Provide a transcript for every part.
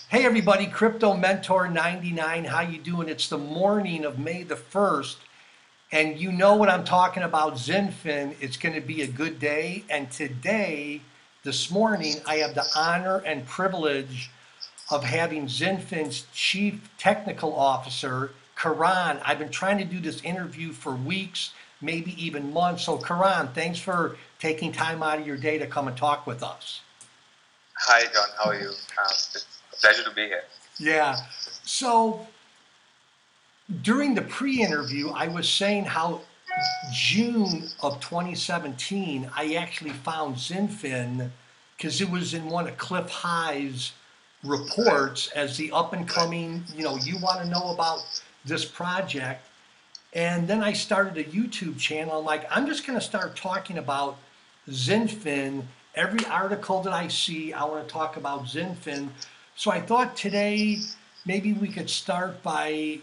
Hey everybody, Crypto Mentor 99. How you doing? It's the morning of May the 1st, and you know what I'm talking about, XinFin. It's going to be a good day. And today, this morning, I have the honor and privilege of having XinFin's Chief Technical Officer, Karan. I've been trying to do this interview for weeks, maybe even months. So Karan, thanks for taking time out of your day to come and talk with us. Hi, John. How are you? It's a pleasure to be here. Yeah. So during the pre-interview, I was saying how June of 2017, I actually found XinFin because it was in one of Cliff High's Right. reports as the up and coming, you want to know about this project. And then I started a YouTube channel. I'm like, I'm just going to start talking about XinFin. Every article that I see, I want to talk about XinFin. So I thought today maybe we could start by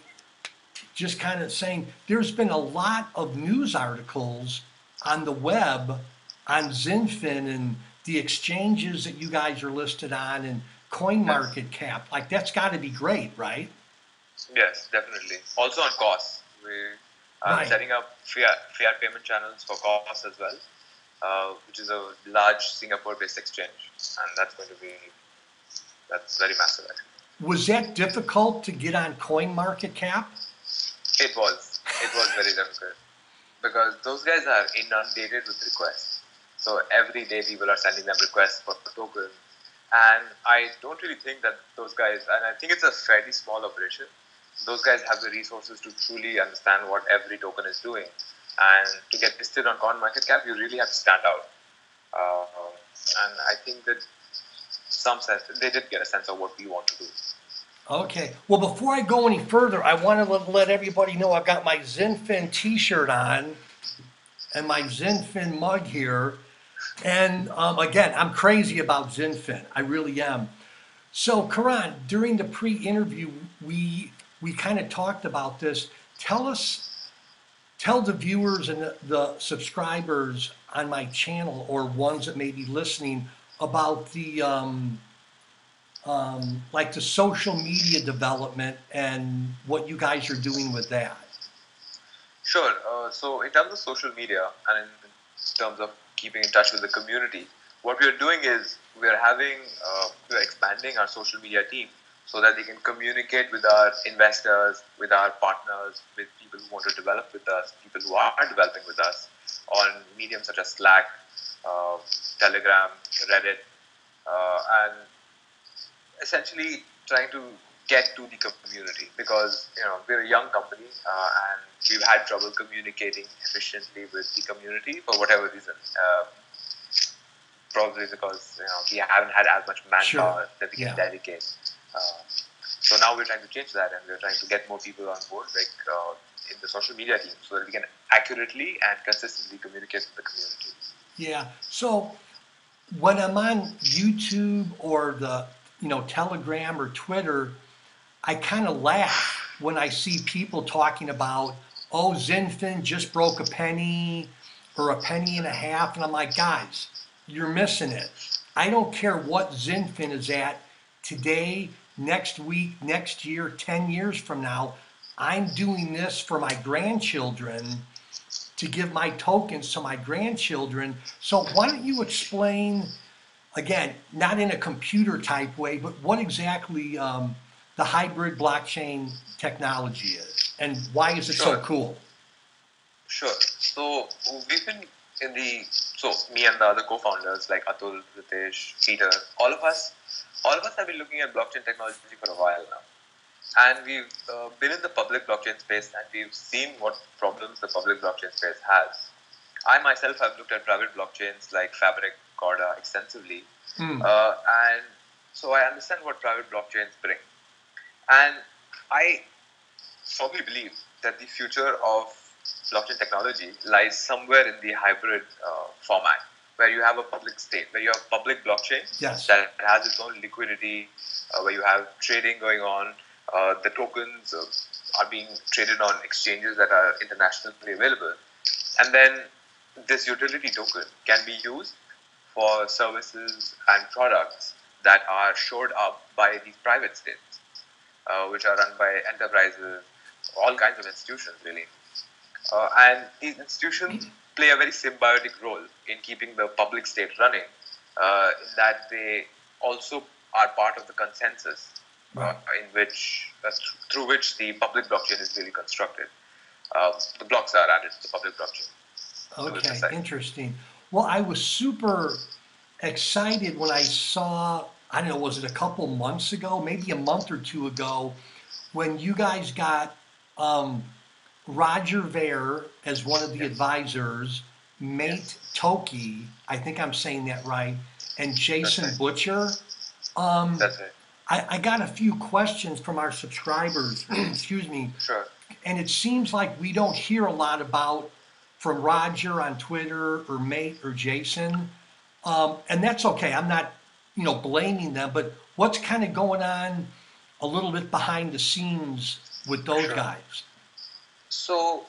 just kind of saying there's been a lot of news articles on the web on XinFin and the exchanges that you guys are listed on and coin Yes. market cap. Like that's got to be great, right? Yes, definitely. Also on costs, we are Right. setting up fiat payment channels for costs as well, which is a large Singapore-based exchange, and that's very massive. Actually. Was that difficult to get on coin market cap? It was very difficult because those guys are inundated with requests. So every day people are sending them requests for tokens, and I don't really think that those guys, and I think it's a fairly small operation, those guys have the resources to truly understand what every token is doing. And to get listed on CoinMarketCap, you really have to stand out. And I think that some sense they did get a sense of what we want to do. Okay. Well, before I go any further, I want to let everybody know I've got my XinFin t-shirt on and my XinFin mug here. And again, I'm crazy about XinFin. I really am. So, Karan, during the pre-interview, we kind of talked about this. Tell us, tell the viewers and the subscribers on my channel or ones that may be listening about the like the social media development and what you guys are doing with that. Sure. So in terms of social media and in terms of keeping in touch with the community, what we are doing is we are expanding our social media team so that they can communicate with our investors, with our partners, with people who want to develop with us, people who are developing with us on mediums such as Slack, uh, Telegram, Reddit, and essentially trying to get to the community because we're a young company and we've had trouble communicating efficiently with the community for whatever reason. Probably because we haven't had as much Sure. manpower that we can Yeah. dedicate. Uh, so now we're trying to change that, and we're trying to get more people on board, like in the social media team, so that we can accurately and consistently communicate with the community. Yeah. So when I'm on YouTube or the, Telegram or Twitter, I kind of laugh when I see people talking about, oh, XinFin just broke a penny or a penny and a half. And I'm like, guys, you're missing it. I don't care what XinFin is at today, next week, next year, 10 years from now. I'm doing this for my grandchildren to give my tokens to my grandchildren. So why don't you explain again, not in a computer type way, but what exactly the hybrid blockchain technology is and why is it so Sure. cool? Sure. So we've been in the so me and the other co-founders like Atul, Ritesh, Peter, all of us have been looking at blockchain technology for a while now, and we've been in the public blockchain space and we've seen what problems the public blockchain space has. I myself have looked at private blockchains like Fabric, Corda extensively, Hmm. and so I understand what private blockchains bring, and I strongly believe that the future of blockchain technology lies somewhere in the hybrid format, where you have a public state, where you have public blockchain Yes. that has its own liquidity, where you have trading going on. The tokens are being traded on exchanges that are internationally available. And then this utility token can be used for services and products that are shored up by these private states, which are run by enterprises, all kinds of institutions, really. And these institutions play a very symbiotic role in keeping the public state running, in that they also are part of the consensus Right. in which through which the public blockchain is really constructed. The blocks are added to the public blockchain. To be Okay, precise. interesting. Well, I was super excited when I saw, I don't know, was it a couple months ago, maybe a month or two ago, when you guys got um, Roger Ver as one of the Yes. advisors, Mate Yes. Toki, I think I'm saying that right, and That's Jason right. Butcher. Um, That's right. I got a few questions from our subscribers, excuse me, Sure. and it seems like we don't hear a lot about from Roger on Twitter or Mate or Jason, and that's okay. I'm not, blaming them, but what's kind of going on a little bit behind the scenes with those Sure. guys? So,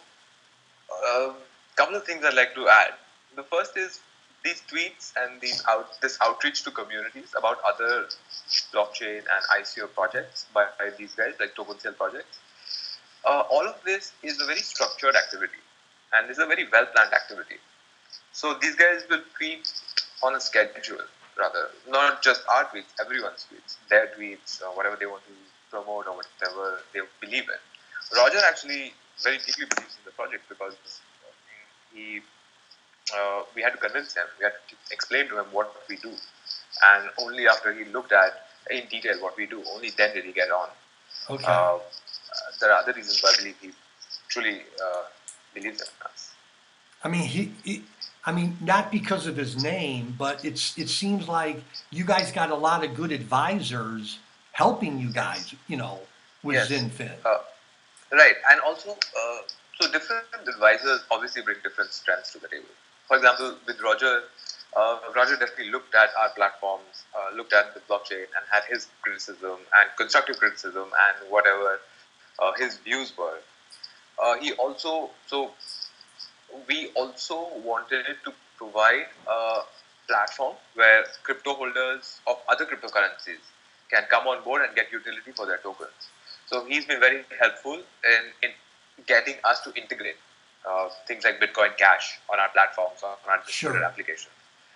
couple of things I'd like to add. The first is these tweets and this outreach to communities about other blockchain and ICO projects by these guys, like token sale projects. All of this is a very structured activity, and this is a very well planned activity. So these guys will tweet on a schedule, rather, not just our tweets, everyone's tweets, their tweets, whatever they want to promote or whatever they believe in. Roger actually very deeply believes in the project because he we had to convince him, we had to explain to him what we do, and only after he looked at in detail what we do, only then did he get on. Okay. Uh, there are other reasons why I believe he truly believes in us. I mean, I mean, not because of his name, but it seems like you guys got a lot of good advisors helping you Yes. guys, with Yes. XinFin. Right, and also, so different advisors obviously bring different strengths to the table. For example, with Roger, Roger definitely looked at our platforms, looked at the blockchain, and had his criticism and constructive criticism and whatever his views were. He also, so we also wanted to provide a platform where crypto holders of other cryptocurrencies can come on board and get utility for their tokens. So he's been very helpful in getting us to integrate things like Bitcoin Cash on our platforms, on our distributed Sure. applications,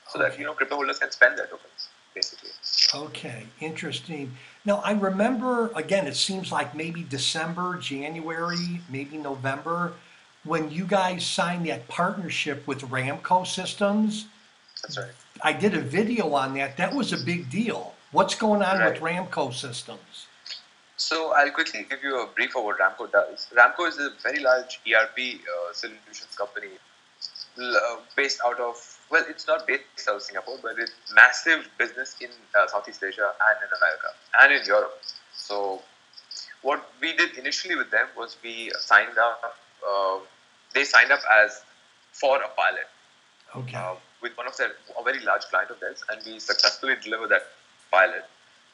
so that Okay. crypto holders can spend their tokens, basically. Okay. Interesting. Now, I remember, again, it seems like maybe December, January, maybe November, when you guys signed that partnership with Ramco Systems. That's right. I did a video on that. That was a big deal. What's going on with Right. Ramco Systems? So I'll quickly give you a brief of what Ramco does. Ramco is a very large ERP solutions company based out of, well, it's not based out of Singapore, but it's massive business in Southeast Asia and in America and in Europe. So what we did initially with them was we signed up. They signed up as for a pilot Okay. with one of their a very large client of theirs, and we successfully delivered that pilot.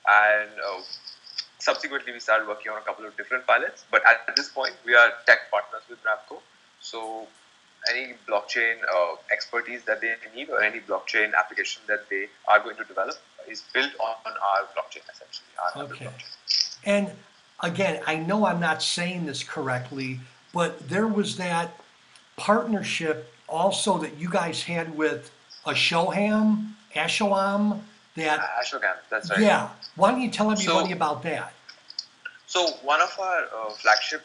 And subsequently, we started working on a couple of different pilots. But at this point, we are tech partners with Ramco. So any blockchain expertise that they need or any blockchain application that they are going to develop is built on our blockchain, essentially, our Okay. blockchain. And again, I know I'm not saying this correctly, but there was that partnership also that you guys had with Ashoam, that, Ashokam, that's right. yeah. Why don't you tell everybody So, about that? so one of our flagship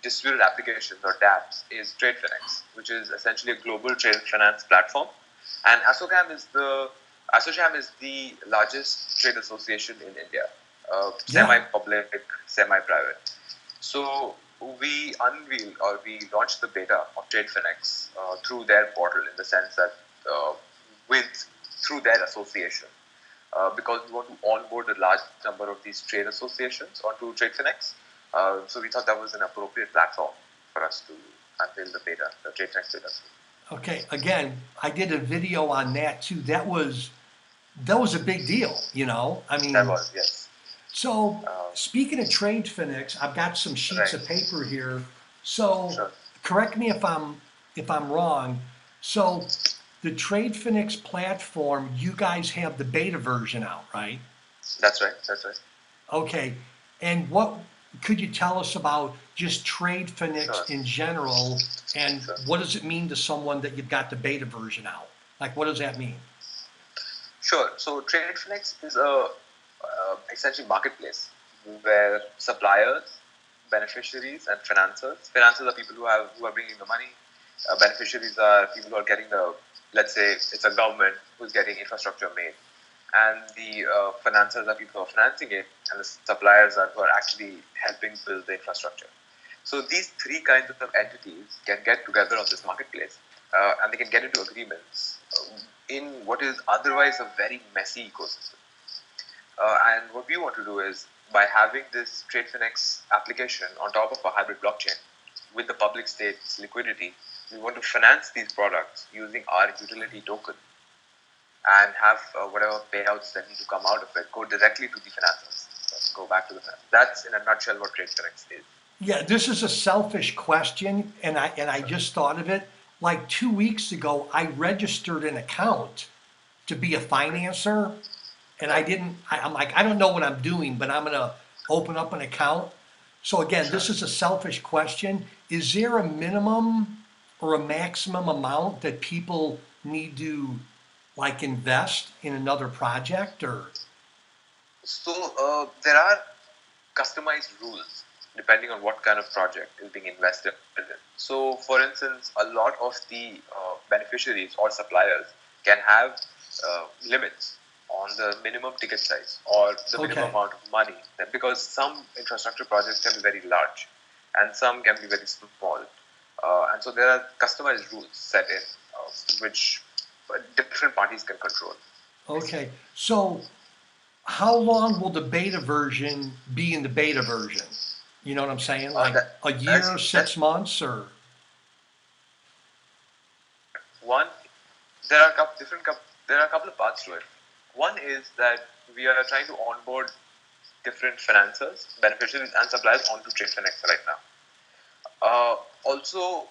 distributed applications or dApps is Phenix, which is essentially a global trade and finance platform. And Assocham is the largest trade association in India, Yeah. semi-public, semi-private. So we launched the beta of Phenix through their portal, in the sense that through their association. Because we want to onboard a large number of these trade associations onto Phenix. So we thought that was an appropriate platform for us to unveil the beta, the Phenix beta. Okay. Again, I did a video on that too. That was a big deal. I That mean, was, yes. so speaking of trade Phoenix, I've got some sheets Right. of paper here. So Sure. correct me if I'm wrong. So the Trade Phoenix platform, you guys have the beta version out, right? That's right. That's right. Okay. And what could you tell us about just Trade Sure. Phenix in general, and Sure. what does it mean to someone that you've got the beta version out? Like, what does that mean? Sure. So TradeFlex is a essentially marketplace where suppliers, beneficiaries, and financiers. Financiers are people who are bringing the money. Beneficiaries are people who are getting the, let's say it's a government who's getting infrastructure made, and the financiers are people who are financing it, and the suppliers are who are actually helping build the infrastructure. So these three kinds of entities can get together on this marketplace, and they can get into agreements in what is otherwise a very messy ecosystem. And what we want to do is, by having this TradeFinex application on top of a hybrid blockchain with the public state's liquidity, we want to finance these products using our utility token and have whatever payouts that need to come out of it go directly to the financiers, go back to the financiers. That's in a nutshell what TradeFinex is. Yeah, this is a selfish question, and I just thought of it. Like 2 weeks ago, I registered an account to be a financer, and I didn't. I'm like, I don't know what I'm doing, but I'm gonna open up an account. So again, Sure. this is a selfish question. Is there a minimum or a maximum amount that people need to like invest in another project or? So there are customized rules depending on what kind of project is being invested in. So, for instance, a lot of the beneficiaries or suppliers can have limits on the minimum ticket size or the minimum Okay. amount of money, because some infrastructure projects can be very large and some can be very small. And so there are customized rules set in which different parties can control. Okay. So how long will the beta version be in the beta version? You know what I'm saying? Like a year, That's 6 months, or? one. There are a couple there are a couple of parts to it. One is that we are trying to onboard different financiers, beneficiaries, and suppliers onto TradeFinex right now. Also,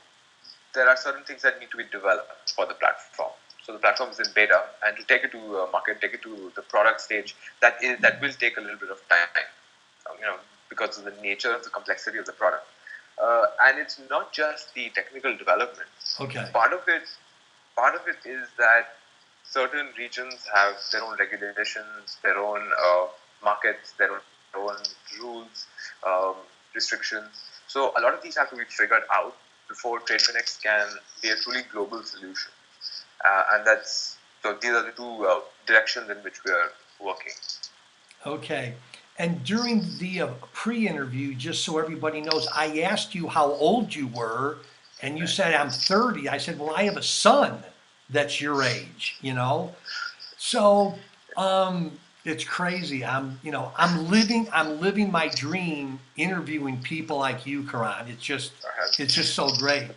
there are certain things that need to be developed for the platform. So the platform is in beta, and to take it to market, take it to the product stage, that will take a little bit of time, because of the nature of the complexity of the product. And it's not just the technical development. Okay. Part of it, part of it is that certain regions have their own regulations, their own markets, their own rules, um, restrictions. So a lot of these have to be figured out before TradeFinex can be a truly global solution. And that's so these are the two directions in which we are working. Okay. And during the pre-interview, just so everybody knows, I asked you how old you were, and you said I'm 30. I said, well, I have a son that's your age, you know? So it's crazy. I'm living my dream interviewing people like you, Karan. It's just so great.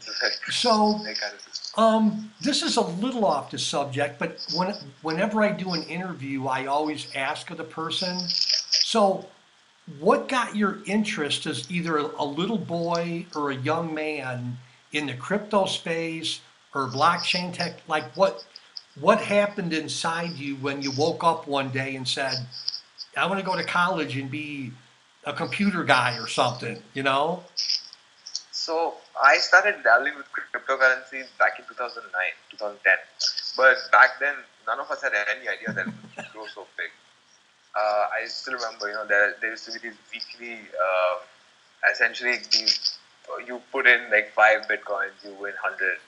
So this is a little off the subject, but whenever I do an interview, I always ask of the person, so what got your interest as either a little boy or a young man in the crypto space or blockchain tech? Like what happened inside you when you woke up one day and said, I want to go to college and be a computer guy or something, you know? So I started dabbling with cryptocurrencies back in 2009, 2010. But back then, none of us had any idea that it would grow so big. I still remember, there used to be these weekly, essentially these, you put in like 5 Bitcoins, you win 100.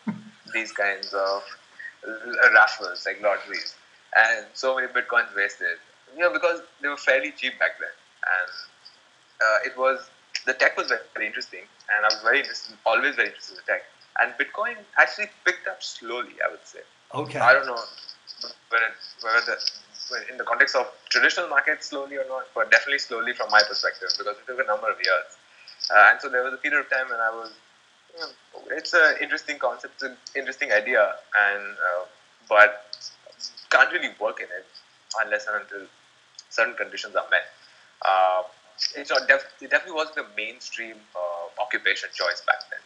These kinds of raffles, like lotteries. And so many Bitcoins wasted. Because they were fairly cheap back then. And it was the tech was very interesting, and I was very interested, always very interested in tech. And Bitcoin actually picked up slowly, I would say. Okay. I don't know whether in the context of traditional markets slowly or not, but definitely slowly from my perspective, because it took a number of years. And so there was a period of time when I was, it's an interesting concept, it's an interesting idea, and but can't really work in it unless and until certain conditions are met. Uh, it definitely wasn't a mainstream occupation choice back then.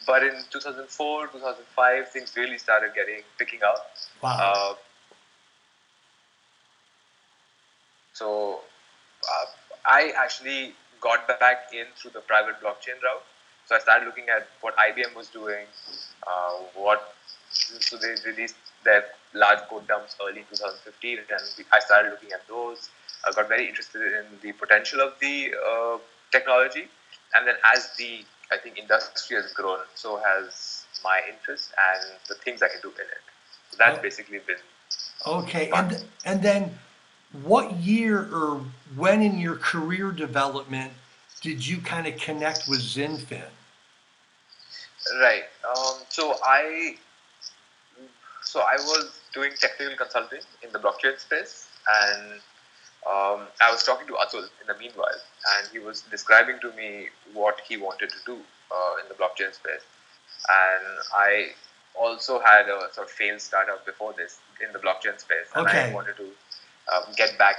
But in 2004, 2005, things really started picking up. Wow. Uh, So I actually got back in through the private blockchain route. So I started looking at what IBM was doing, so they released their large code dumps early 2015, and I started looking at those. I got very interested in the potential of the technology, and then as the I think industry has grown, so has my interest and the things I can do in it. So that's Oh, basically been okay. fun. And then what year or when in your career development did you kind of connect with XinFin? Right. So I was doing technical consulting in the blockchain space, and I was talking to Atul in the meanwhile, and he was describing to me what he wanted to do in the blockchain space. And I also had a sort of failed startup before this in the blockchain space, and I Okay. wanted to get back,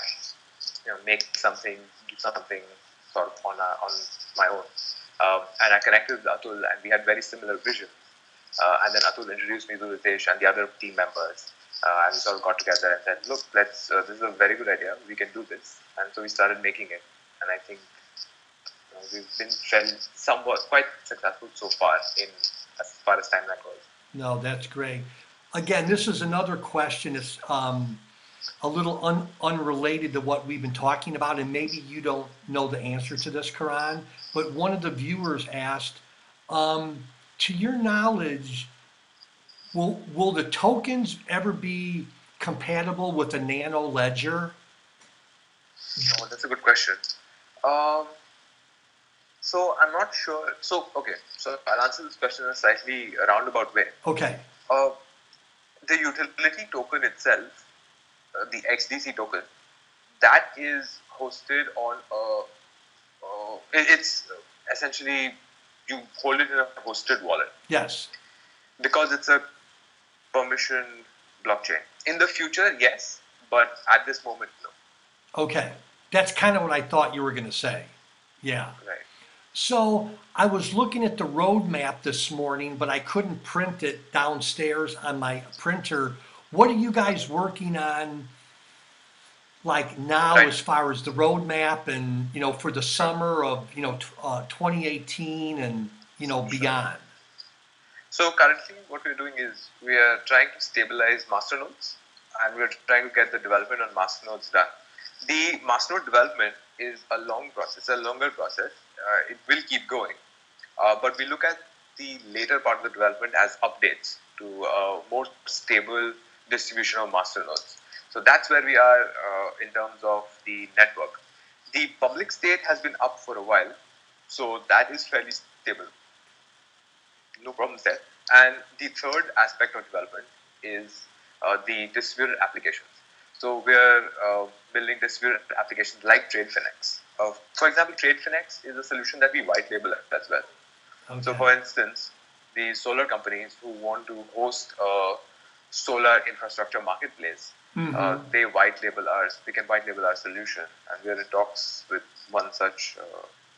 make something, do something sort of on my own. And I connected with Atul, and we had very similar visions. And then Atul introduced me to Ritesh and the other team members. And we sort of got together and said, look, let's. This is a very good idea. We can do this. And so we started making it. And I think we've been fairly, somewhat quite successful so far in as far as timeline goes. No, that's great. Again, this is another question. It's a little unrelated to what we've been talking about, and maybe you don't know the answer to this, Karan, but one of the viewers asked, to your knowledge, will the tokens ever be compatible with a nano ledger? Oh, that's a good question. Um, so I'm not sure. So okay, so I'll answer this question in a slightly roundabout way. Okay. Uh, the utility token itself, the XDC token, that is hosted on a. It's essentially you hold it in a hosted wallet Yes. because it's a permission blockchain. In the future, yes, but at this moment, no. Okay. That's kind of what I thought you were going to say. Yeah. Right. So I was looking at the roadmap this morning, but I couldn't print it downstairs on my printer. What are you guys working on like now Right. as far as the roadmap and, for the Sure. summer of, 2018 and, Sure. beyond? So currently, what we're doing is we are trying to stabilize masternodes, and we're trying to get the development on masternodes done. The masternode development is a long process, a longer process. It will keep going, but we look at the later part of the development as updates to a more stable distribution of masternodes. So that's where we are in terms of the network. The public state has been up for a while, so that is fairly stable, no problems there. And the third aspect of development is the distributed applications. So we are building distributed applications like TradeFinex. For example, TradeFinex is a solution that we white label as well. So, Okay. for instance, the solar companies who want to host a solar infrastructure marketplace, Mm-hmm. they can white label our solution, and we are in talks with one such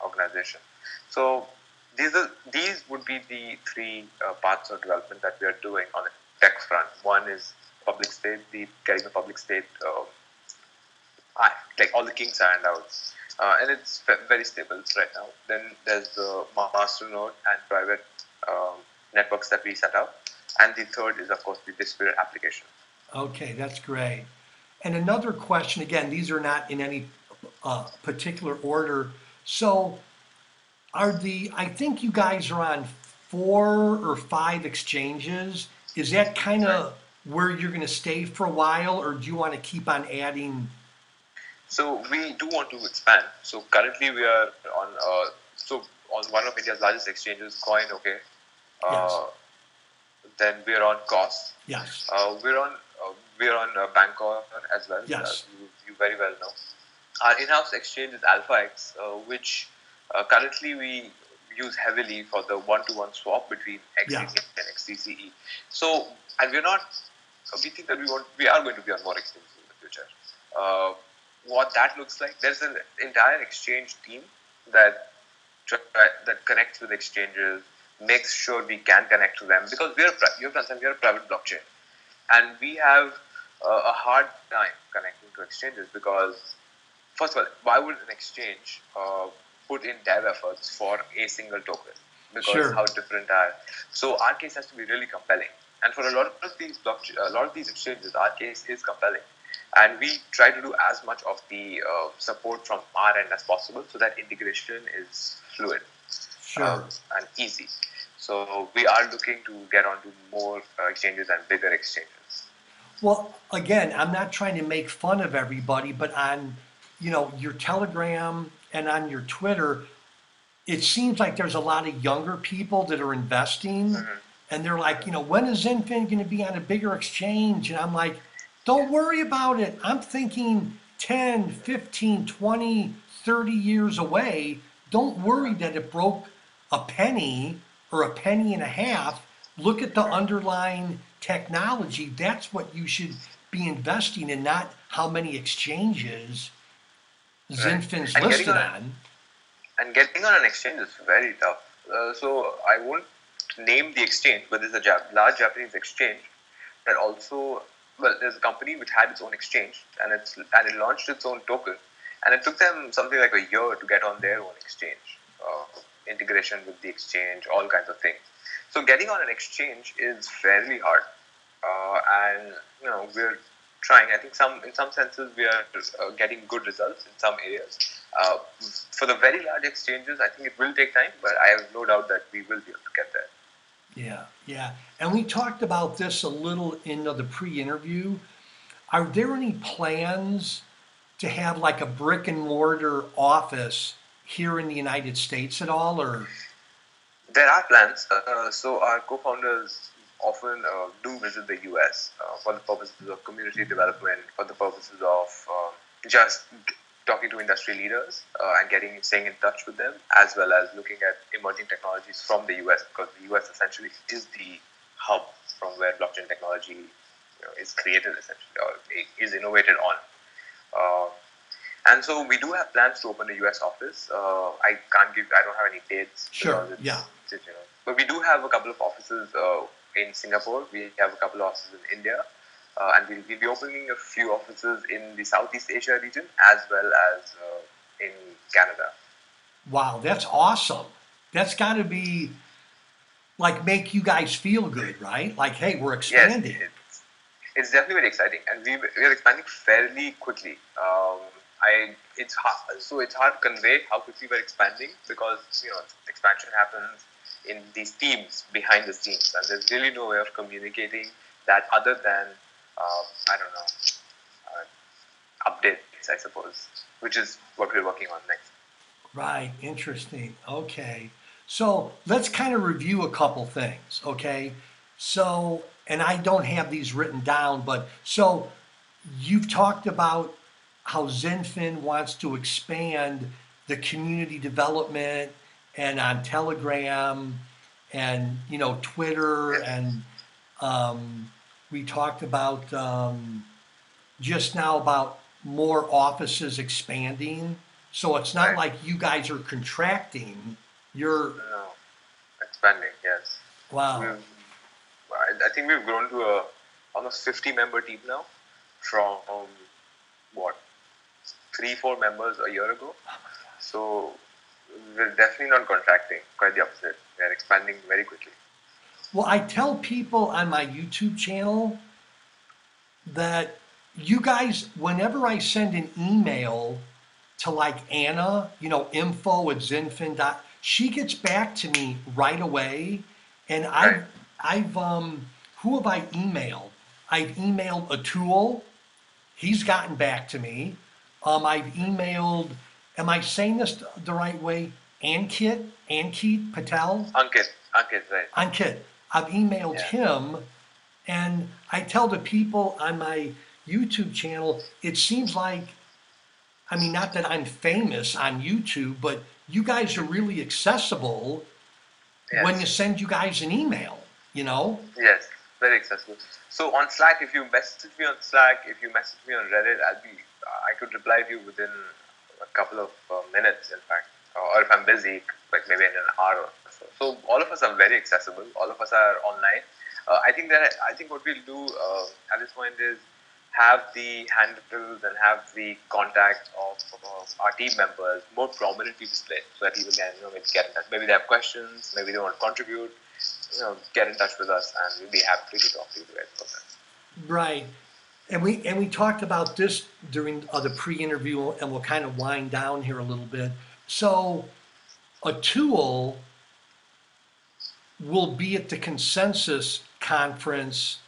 organization. So, these would be the three parts of development that we are doing on the tech front. One is public state, getting the public state like all the kinks ironed out. And it's very stable right now. Then there's the master node and private networks that we set up. And the third is, of course, the distributed application. Okay, that's great. And another question, again, these are not in any particular order. So I think you guys are on 4 or 5 exchanges. Is that kind Right. of where you're going to stay for a while, or do you want to keep on adding? So we do want to expand. So currently we are on one of India's largest exchanges, Coin. Okay. Yes, Uh, then we're on Cost. yes, We're on Bangkok as well. yes, You very well know. Our in-house exchange is AlphaX, which currently we use heavily for the one-to-one swap between yeah. XCC and XCCE. So, and we're not. We think that we are going to be on more exchanges in the future. Uh, what that looks like, there's an entire exchange team that that connects with exchanges, makes sure we can connect to them because you have to understand we are a private blockchain, and we have a hard time connecting to exchanges because first of all, why would an exchange put in dev efforts for a single token? Because Sure. how different are. So our case has to be really compelling. And for a lot of these exchanges, our case is compelling. And we try to do as much of the support from our end as possible so that integration is fluid Sure. and easy. So we are looking to get onto more exchanges and bigger exchanges. Well, again, I'm not trying to make fun of everybody, but on, your Telegram and on your Twitter, it seems like there's a lot of younger people that are investing, Mm-hmm. and they're like, when is XinFin going to be on a bigger exchange? And I'm like, don't worry about it. I'm thinking 10, 15, 20, 30 years away. Don't worry that it broke a penny or a penny and a half. Look at the underlying technology. That's what you should be investing in, not how many exchanges Right. XinFin's And listed on. getting on an exchange is very tough. So I won't name the exchange, but there's a large Japanese exchange that also, well, there's a company which had its own exchange and it launched its own token, and it took them something like a year to get on their own exchange, integration with the exchange, all kinds of things. So getting on an exchange is fairly hard, and we're trying. I think in some senses we are getting good results in some areas. Uh, for the very large exchanges, I think it will take time, but I have no doubt that we will be able to get there. Yeah, yeah. And we talked about this a little in the pre-interview. Are there any plans to have like a brick and mortar office here in the United States at all, or? There are plans. So our co-founders often do visit the US for the purposes of community development, for the purposes of just talking to industry leaders and staying in touch with them, as well as looking at emerging technologies from the US, because the US essentially is the hub from where blockchain technology is created essentially or is innovated on. Uh, and so we do have plans to open a US office. I don't have any dates Sure, because yeah. but we do have a couple of offices in Singapore. We have a couple of offices in India. And we'll be opening a few offices in the Southeast Asia region as well as in Canada. Wow, that's awesome. That's got to be like make you guys feel good, right? Like, hey, we're Yes, expanding. it's definitely very exciting, and we're expanding fairly quickly. It's hard to convey how quickly we're expanding because expansion happens in these teams behind the scenes, and there's really no way of communicating that other than I don't know updates, I suppose, which is what we're working on next. Right, interesting. Okay. So let's kind of review a couple things, okay? So, and I don't have these written down, but so you've talked about how ZenFin wants to expand the community development and on Telegram and, Twitter, Yes, and we talked about just now about more offices expanding. So it's not right. like you guys are contracting. You're, No, expanding. Yes, wow. we've. I think we've grown to a almost 50-member team now, from what 3-4 members a year ago. So we're definitely not contracting. Quite the opposite. We're expanding very quickly. Well, I tell people on my YouTube channel that you guys, whenever I send an email to like Anna, info at Zenfin dot, she gets back to me right away. And Right. I've who have I emailed? I've emailed Atul. He's gotten back to me. I've emailed, am I saying this the right way? Ankit Patel? Ankit, right. Ankit. I've emailed Yeah. him, and I tell the people on my YouTube channel, it seems like, I mean, not that I'm famous on YouTube, but you guys are really accessible when you Yes. send you guys an email, you know? Yes. Very accessible. So on Slack, if you message me on Slack, if you message me on Reddit, I could reply to you within a couple of minutes, in fact. Or if I'm busy, like maybe in an hour or so. So all of us are very accessible. All of us are online. I think what we'll do at this point is have the handles and have the contact of our team members more prominently displayed, so that people can maybe get in touch. Maybe they have questions, maybe they want to contribute. Get in touch with us, and we'll be happy to talk to you guys about that. Right. And we talked about this during the pre-interview, and we'll kind of wind down here a little bit. So a tool will be at the consensus conference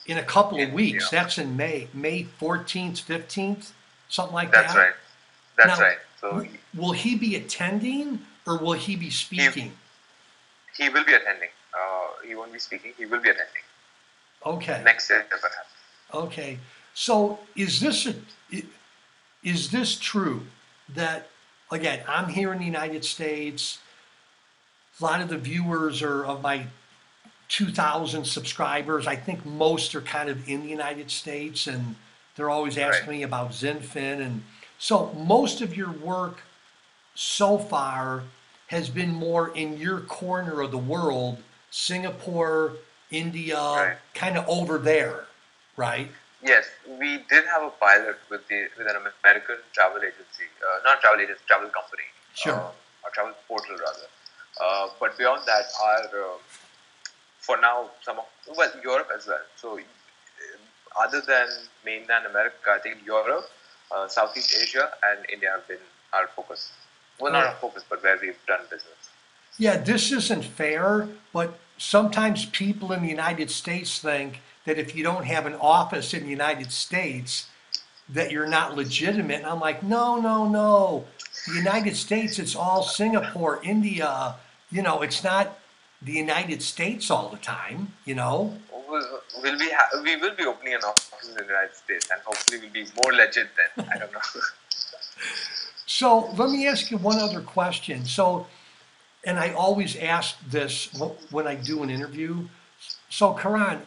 in a couple of weeks. That's in May 14th, 15th, something like that. That's right. That's Now, right. So will he be attending or will he be speaking? He will be attending. He won't be speaking. He will be attending. Okay. Next year, perhaps. Okay. So is this true that, again, I'm here in the United States, a lot of the viewers are of my 2,000 subscribers. I think most are kind of in the United States, and they're always asking me about XinFin. And so most of your work so far has been more in your corner of the world, Singapore, India, kind of over there, right? Yes, we did have a pilot with an American travel agency, not travel agency, travel company, Sure. or travel portal rather. But beyond that, for now, Europe as well. So other than mainland America, I think Europe, Southeast Asia, and India have been our focus. Well, not our focus, but where we've done business. Yeah, this isn't fair, but sometimes people in the United States think that if you don't have an office in the United States, that you're not legitimate. And I'm like, no, no, no. The United States, it's all Singapore, India. It's not the United States all the time, We will be opening an office in the United States, and hopefully we'll be more legit then. I don't know. So let me ask you one other question. So, and I always ask this when I do an interview. So, Karan,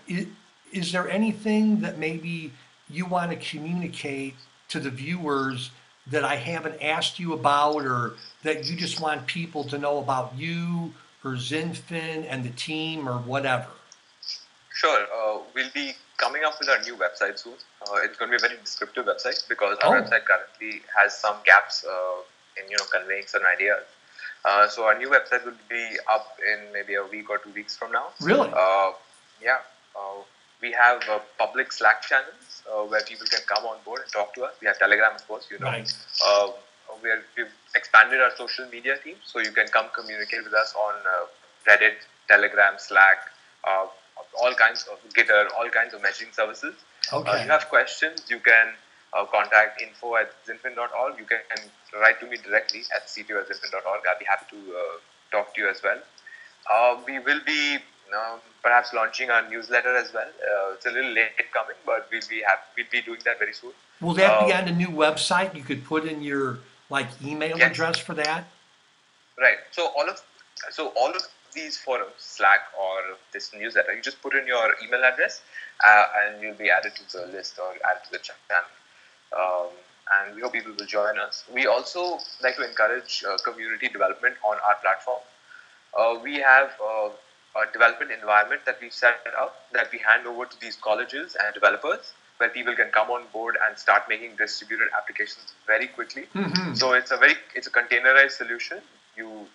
is there anything that maybe you want to communicate to the viewers that I haven't asked you about, or that you just want people to know about you or XinFin and the team or whatever? Sure. We'll be coming up with our new website soon. It's going to be a very descriptive website because our website currently has some gaps in conveying certain ideas. So our new website will be up in maybe a week or 2 weeks from now. Really? Yeah. We have public Slack channels where people can come on board and talk to us. We have Telegram, of course, Right. We've expanded our social media team, so you can come communicate with us on Reddit, Telegram, Slack, all kinds of Gitter, all kinds of messaging services. Okay. If you have questions, you can contact info@zinfin.org. You can write to me directly at cto@zinfin.org. I'll be happy to talk to you as well. We will be perhaps launching our newsletter as well. It's a little late coming, but we'll be doing that very soon. Will that be on the new website? You could put in your email address for that? Right. So all of these forums, Slack or this newsletter, you just put in your email address and you'll be added to the list or added to the channel. And we hope people will join us. We also like to encourage community development on our platform. We have a development environment that we've set up that we hand over to these colleges and developers, where people can come on board and start making distributed applications very quickly. Mm-hmm. So it's a containerized solution. You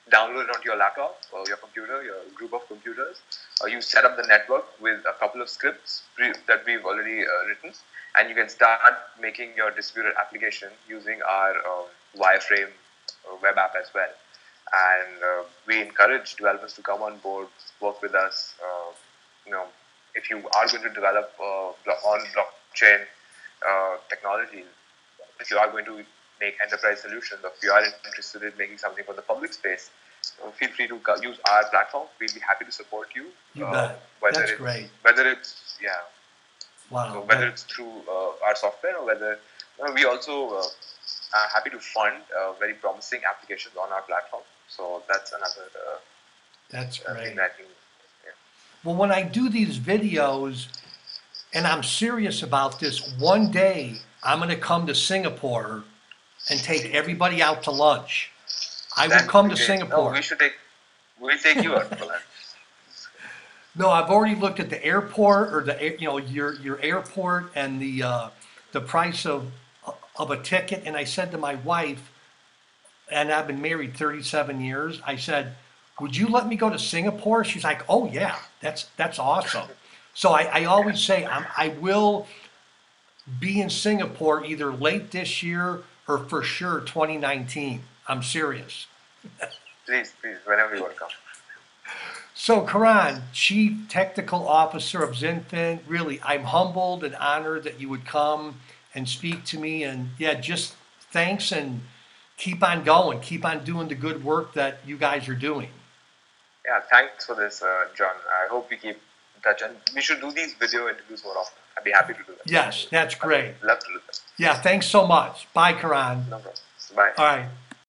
download it onto your laptop or your computer, your group of computers. You set up the network with a couple of scripts that we've already written, and you can start making your distributed application using our wireframe web app as well. And we encourage developers to come on board, work with us. If you are going to develop on blockchain technology, if you are going to make enterprise solutions, or if you are interested in making something for the public space, feel free to use our platform. We'll be happy to support you. You bet. That's great. Wow. So whether it's through our software or whether we also are happy to fund very promising applications on our platform. So that's another. That's great. Thing that Well, when I do these videos, and I'm serious about this, one day I'm going to come to Singapore and take everybody out to lunch. I will come to Singapore. No, we'll take you out for lunch. No, I've already looked at the airport or your airport and the price of a ticket. And I said to my wife, and I've been married 37 years. I said, "Would you let me go to Singapore?" She's like, "Oh yeah, that's awesome." So I Yeah, always say I will be in Singapore either late this year or for sure 2019. I'm serious. please, whenever you want to come. So, Karan, Chief Technical Officer of XinFin, really, I'm humbled and honored that you would come and speak to me. And yeah, just thanks and keep on going. Keep on doing the good work that you guys are doing. Yeah, thanks for this, John. I hope we keep in touch, and we should do these video interviews more often. I'd be happy to do that. Yes, that's I'd great. love to do that. Yeah, thanks so much. Bye, Karan. No problem. Bye. All right.